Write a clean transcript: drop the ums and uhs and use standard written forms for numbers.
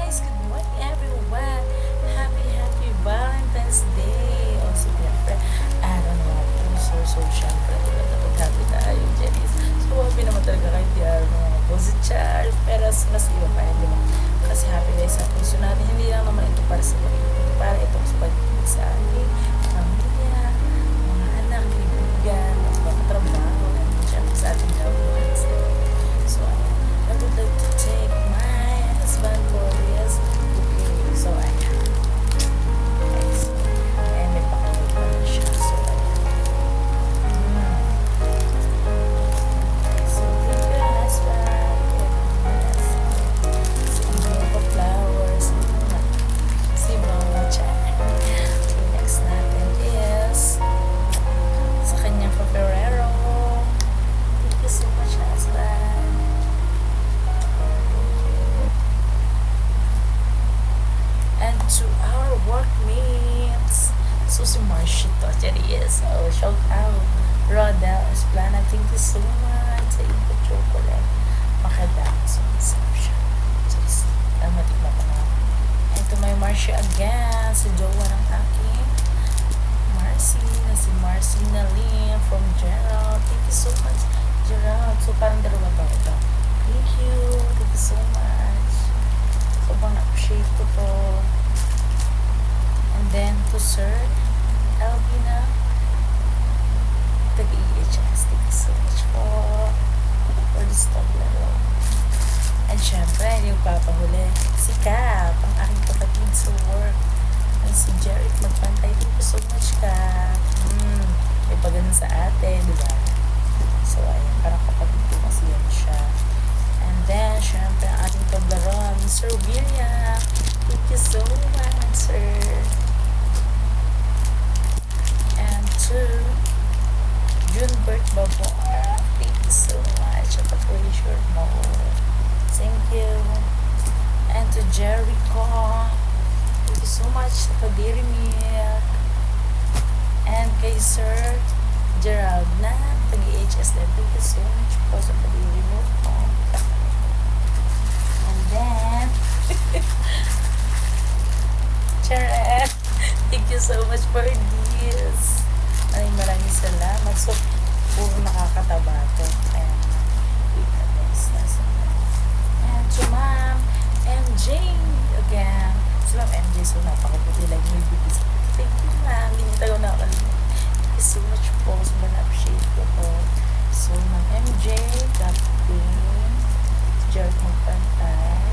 guys! Good morning everyone! Happy Valentine's Day! O so, siyempre, araw na mga puso. So, siyempre, diba, dapat happy tayo, Janice. So, happy naman talaga kayo di araw ng mga puso, Charles. Pero, mas iba pa rin, diba? Kasi happy guys sa puso natin. Hindi lang naman ito para sa pag-ibig. Para ito sa pag-ibig sa ating pamilya, mga anak, kaibigan, mga trabaho, and siyempre sa ating loved ones. So, I would like to take my husband for his bouquet. So, ayan. Guys. Ayan, may pakinig pa na siya. So, ayan. So, thank you, husband. Yes. Some of flowers. Si Mama Chan. So, next natin is sa kanyang Ferrero. Thank you so much, husband. And to our workmates. So, si Marcy to. Diyan is. So, shout out. Rodel Esplana. Thank you so much sa iyong chocolate. Makadami. So, masarap siya. So, matikman ko na. And to my Marcy again. Sa jowa ng aking Marcy. Na si Marcy Nalim from Gerald. Thank you so much, Gerald. So, parang dalawa ba ito? Thank you. Thank you so much. Sobrang appreciate ko to. And then to Sir Alvina Tag-EHS. Thank you so much for this Toblerone. And syempre, yung papahuli, si Cap, ang aking kapatid sa work. And si Jeric Magpantay. Thank you so much, Cap. May pagano sa ate, di ba? So, ayun, parang kapatid ko kasi yan siya. And then, syempre, ang ating Toblerone, Sir William. Thank you so much, sir. And to Junbert Babor. Thank you so much. At appreciate mo. Thank you. And to Jericho. Thank you so much sa Kadiri Milk. And kay Sir Gerald na Tag-EHS din. Thank you so much po sa Kadiri Milk. And then Charet, thank you so much for this. Maraming salamat. So, puro nakakataba to. And to Ma'am MJ again. So, Ma'am MJ, so napakabuti lang yung bibigis. Thank you, Ma'am. Hindi tayo nakalimutan. Thank you so much po. So, appreciate ko po. So, Ma'am MJ, Captain Jared Magpantay.